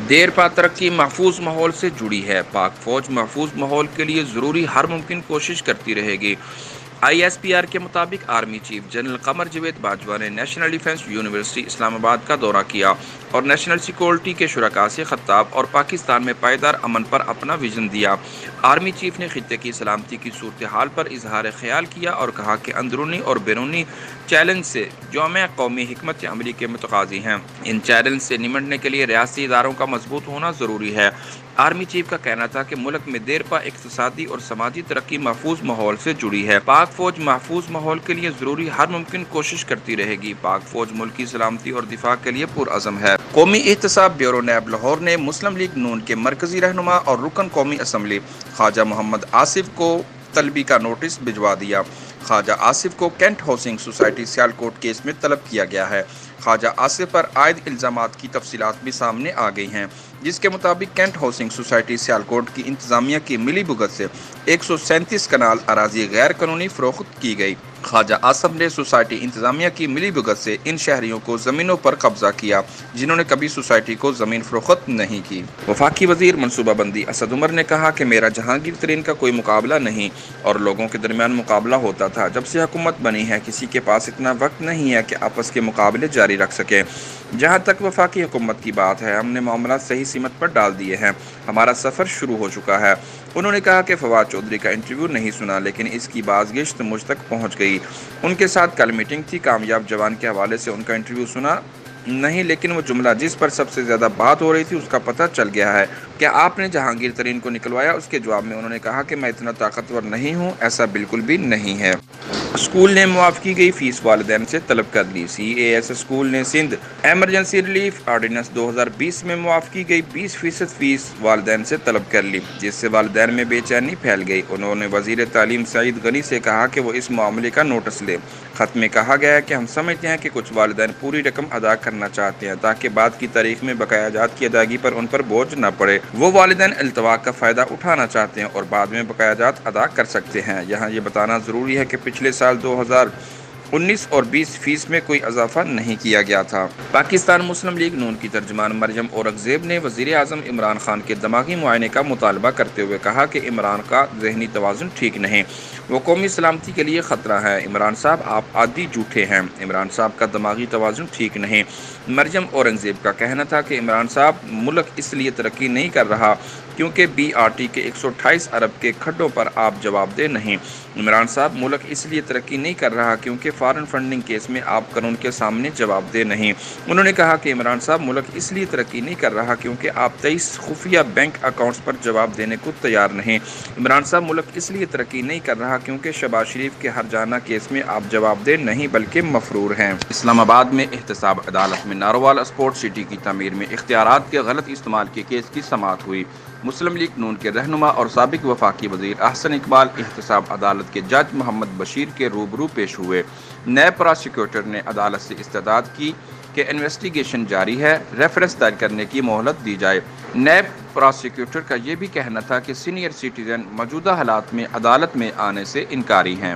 دیرپا ترقی محفوظ ماحول سے جڑی ہے۔ پاک فوج محفوظ ماحول کے لیے ضروری ہر ممکن کوشش کرتی رہے گی۔ آئی ایس پی آر کے مطابق army chief general Qamar Javed Bajwa نے نیشنل ڈیفنس یونیورسٹی اسلام آباد کا دورہ کیا اور نیشنل سیکورٹی کے شرکاء سے خطاب اور پاکستان میں پائیدار امن پر اپنا ویژن دیا۔ آرمی چیف نے خطے کی سلامتی کی صورتحال پر اظہار خیال کیا اور کہا کہ اندرونی اور بیرونی چیلنج سے جامع قومی حکمت عملی کے متقاضی ہیں۔ ان چیلنج سے نمٹنے کے لیے ریاستی اداروں کا مضبوط ہونا ضروری ہے۔ آرمی چیف کا کہنا تھا کہ ملک میں دیرپا اقتصادی اور سماجی ترقی محفوظ ماحول سے جڑی ہے۔ پاک فوج محفوظ ماحول کے لیے ضروری ہر ممکن کوشش کرتی رہے گی۔ پاک فوج ملک کی سلامتی اور دفاع کے لیے پرعزم ہے۔ قومی احتساب بیورو نیب لاہور نے مسلم لیگ نون کے مرکزی رہنما اور رکن قومی اسمبلی خواجہ محمد آصف کو طلبی کا نوٹس بھجوا دیا۔ خواجہ آصف کو cantt housing society Sialkot case میں طلب کیا گیا ہے۔ خواجہ آصف پر عائد الزامات کی تفصیلات بھی سامنے آ گئی ہیں، جس کے مطابق کینٹ ہاؤسنگ سوسائٹی سیالکوٹ کی انتظامیہ کی ملی بھگت سے 137 کنال اراضی غیر قانونی فروخت کی گئی۔ خواجہ آصف نے سوسائٹی انتظامیہ کی ملی بھگت سے ان شہریوں کو زمینوں پر قبضہ کیا جنہوں نے کبھی سوسائٹی کو زمین فروخت نہیں کی۔ وفاقی وزیر منصوبہ بندی اسد عمر نے کہا کہ میرا جہانگیر ترین کا کوئی مقابلہ نہیں اور لوگوں کے درمیان مقابلہ ہوتا تھا۔ جب سے حکومت بنی ہے کسی کے پاس اتنا وقت نہیں ہے کہ آپس کے مقابلے جاری رکھ سکے۔ جہاں تک وفاقی حکومت کی بات ہے، ہم نے معاملات صحیح سمت پر ڈال دیے ہیں۔ ہمارا سفر شروع ہو چکا ہے۔ انہوں نے کہا کہ فواد چودھری کا انٹرویو نہیں سنا لیکن اس کی بازگشت مجھ تک پہنچ گئی۔ ان کے ساتھ کل میٹنگ تھی۔ کامیاب جوان کے حوالے سے ان کا انٹرویو سنا نہیں لیکن وہ جملہ جس پر سب سے زیادہ بات ہو رہی تھی اس کا پتہ چل گیا ہے۔ کیا آپ نے جہانگیر ترین کو نکلوایا؟ اس کے جواب میں انہوں نے کہا کہ میں اتنا طاقتور نہیں ہوں، ایسا بالکل بھی نہیں ہے۔ اسکول نے معاف کی گئی فیس والدین سے طلب کر لی۔ سی اے ایس اسکول نے سندھ ایمرجنسی ریلیف آرڈیننس 2020 میں معاف کی گئی 20% فیس والدین سے طلب کر لی، جس سے والدین میں بے چینی پھیل گئی۔ انہوں نے وزیر تعلیم سعید غنی سے کہا کہ وہ اس معاملے کا نوٹس لے۔ خط میں کہا گیا ہے کہ ہم سمجھتے ہیں کہ کچھ والدین پوری رقم ادا کرنا چاہتے ہیں تاکہ بعد کی تاریخ میں بقایا جات کی ادائیگی پر ان پر بوجھ نہ پڑے۔ وہ والدین التوا کا فائدہ اٹھانا چاہتے ہیں اور بعد میں بقایا جات ادا کر سکتے ہیں۔ یہاں یہ بتانا ضروری ہے کہ پچھلے سال 2019 اور 20 فیس میں کوئی اضافہ نہیں کیا گیا تھا۔ پاکستان مسلم لیگ نون کی ترجمان مریم اورنگزیب نے وزیر اعظم عمران خان کے دماغی معائنے کا مطالبہ کرتے ہوئے کہا کہ عمران کا ذہنی توازن ٹھیک نہیں، وہ قومی سلامتی کے لیے خطرہ ہے۔ عمران صاحب آپ عادی جھوٹے ہیں، عمران صاحب کا دماغی توازن ٹھیک نہیں۔ مریم اورنگزیب کا کہنا تھا کہ عمران صاحب ملک اس لیے ترقی نہیں کر رہا کیونکہ بی آر ٹی کے 128 ارب کے کھڈوں پر آپ جواب دہ نہیں۔ عمران صاحب ملک اس لیے ترقی نہیں کر رہا کیونکہ فارن فنڈنگ کیس میں آپ قانون کے سامنے جواب دہ نہیں۔ انہوں نے کہا کہ عمران صاحب ملک اس لیے ترقی نہیں کر رہا کیونکہ آپ 23 خفیہ بینک اکاؤنٹس پر جواب دینے کو تیار نہیں۔ عمران صاحب ملک اس لیے ترقی نہیں کر رہا کیونکہ شہباز شریف کے ہرجانہ کیس میں آپ جواب دہ نہیں بلکہ مفرور ہیں۔ اسلام آباد میں احتساب عدالت میں نارووال اسپورٹ سٹی کی تعمیر میں اختیارات کے غلط استعمال کے کیس کی سماعت ہوئی۔ مسلم لیگ نون کے رہنما اور سابق وفاقی وزیر احسن اقبال احتساب عدالت کے جج محمد بشیر کے روبرو پیش ہوئے۔ نیب پراسیکیوٹر نے عدالت سے استدعا کی کہ انویسٹیگیشن جاری ہے، ریفرنس دائر کرنے کی مہلت دی جائے۔ نیب پراسیکیوٹر کا یہ بھی کہنا تھا کہ سینئر سٹیزن موجودہ حالات میں عدالت میں آنے سے انکاری ہیں۔